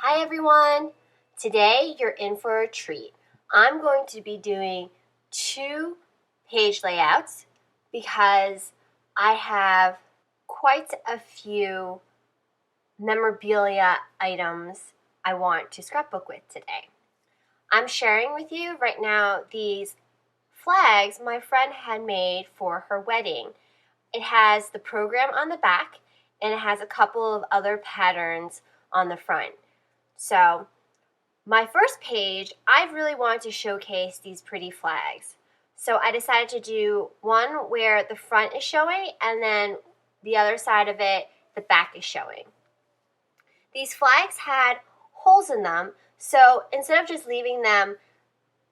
Hi everyone! Today you're in for a treat. I'm going to be doing 2 page layouts because I have quite a few memorabilia items I want to scrapbook with today. I'm sharing with you right now these flags my friend had made for her wedding. It has the program on the back and it has a couple of other patterns on the front. So my first page, I really wanted to showcase these pretty flags. So I decided to do one where the front is showing and then the other side of it, the back is showing. These flags had holes in them, so instead of just leaving them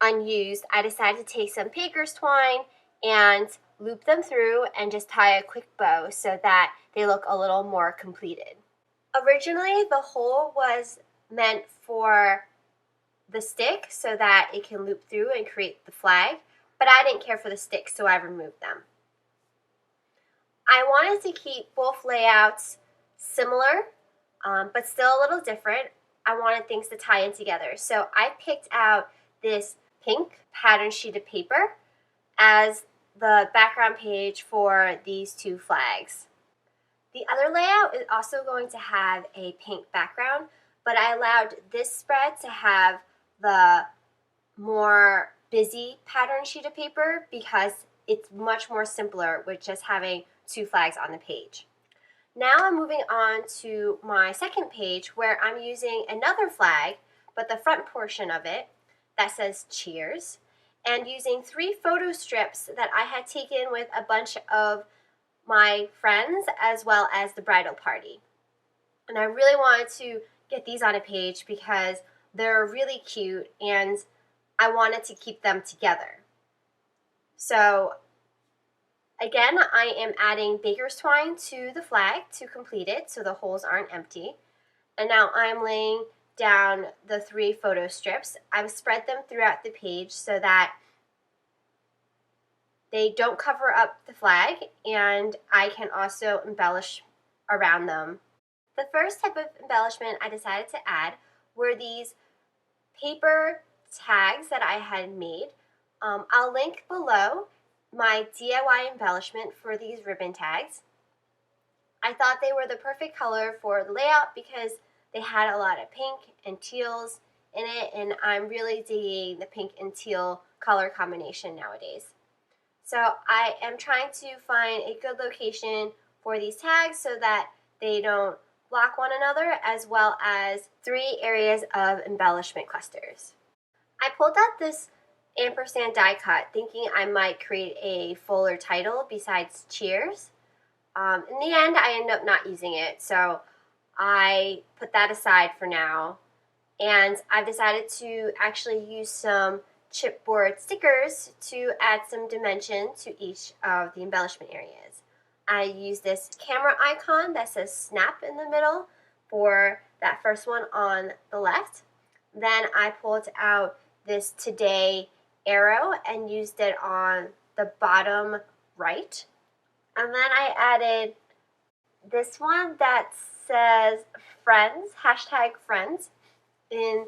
unused, I decided to take some paper's twine and loop them through and just tie a quick bow so that they look a little more completed. Originally, the hole was meant for the stick so that it can loop through and create the flag, but I didn't care for the stick, so I removed them. I wanted to keep both layouts similar, but still a little different. I wanted things to tie in together, so I picked out this pink pattern sheet of paper as the background page for these 2 flags. The other layout is also going to have a pink background, but I allowed this spread to have the more busy pattern sheet of paper because it's much more simpler with just having 2 flags on the page. Now I'm moving on to my second page where I'm using another flag, but the front portion of it that says cheers, and using 3 photo strips that I had taken with a bunch of my friends as well as the bridal party. And I really wanted to get these on a page because they're really cute and I wanted to keep them together. So again, I am adding baker's twine to the flag to complete it so the holes aren't empty. And now I'm laying down the 3 photo strips. I've spread them throughout the page so that they don't cover up the flag and I can also embellish around them. The first type of embellishment I decided to add were these paper tags that I had made. I'll link below my DIY embellishment for these ribbon tags. I thought they were the perfect color for the layout because they had a lot of pink and teals in it, and I'm really digging the pink and teal color combination nowadays. So I am trying to find a good location for these tags so that they don't block one another, as well as 3 areas of embellishment clusters. I pulled out this ampersand die cut thinking I might create a fuller title besides cheers. In the end, I ended up not using it, so I put that aside for now. And I've decided to actually use some chipboard stickers to add some dimension to each of the embellishment areas. I use this camera icon that says snap in the middle for that first one on the left. Then I pulled out this today arrow and used it on the bottom right. And then I added this one that says friends, #friends, in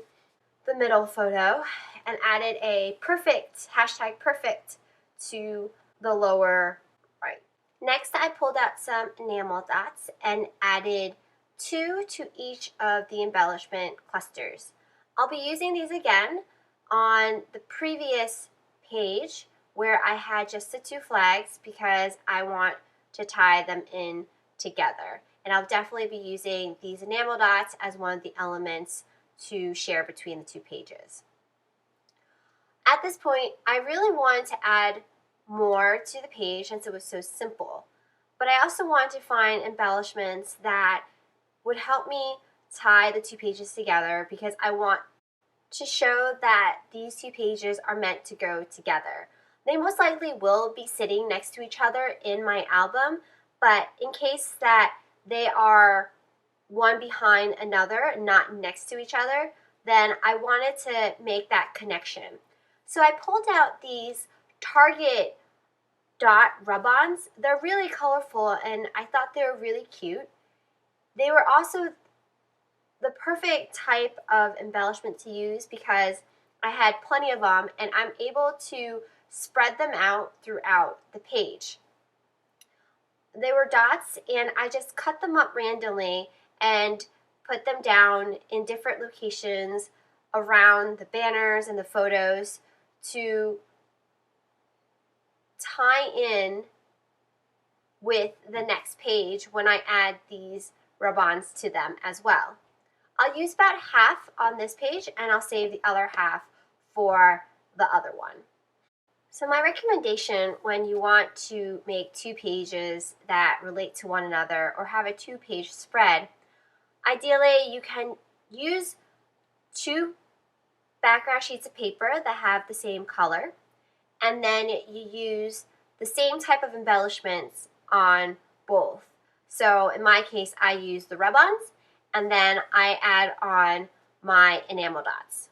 the middle photo and added a perfect, #perfect to the lower right. Next, I pulled out some enamel dots and added 2 to each of the embellishment clusters. I'll be using these again on the previous page where I had just the 2 flags because I want to tie them in together. And I'll definitely be using these enamel dots as one of the elements to share between the 2 pages. At this point, I really wanted to add more to the page since it was so simple, but I also wanted to find embellishments that would help me tie the 2 pages together because I want to show that these 2 pages are meant to go together. They most likely will be sitting next to each other in my album, but in case that they are one behind another, not next to each other, then I wanted to make that connection. So I pulled out these Target dot rub-ons. They're really colorful and I thought they were really cute. They were also the perfect type of embellishment to use because I had plenty of them and I'm able to spread them out throughout the page. They were dots and I just cut them up randomly and put them down in different locations around the banners and the photos to tie in with the next page when I add these rub-ons to them as well. I'll use about half on this page and I'll save the other half for the other one. So my recommendation when you want to make 2 pages that relate to one another or have a 2-page spread, ideally you can use 2 background sheets of paper that have the same color, and then you use the same type of embellishments on both. So in my case, I use the rub-ons and then I add on my enamel dots.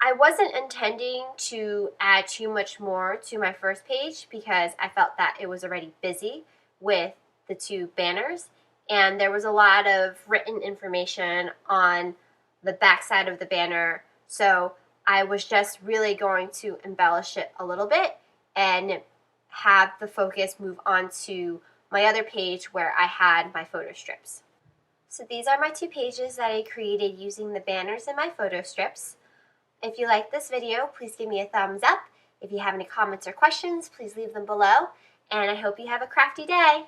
I wasn't intending to add too much more to my first page because I felt that it was already busy with the 2 banners and there was a lot of written information on the back side of the banner, so I was just really going to embellish it a little bit and have the focus move on to my other page where I had my photo strips. So these are my 2 pages that I created using the banners and my photo strips. If you like this video, please give me a thumbs up. If you have any comments or questions, please leave them below. And I hope you have a crafty day.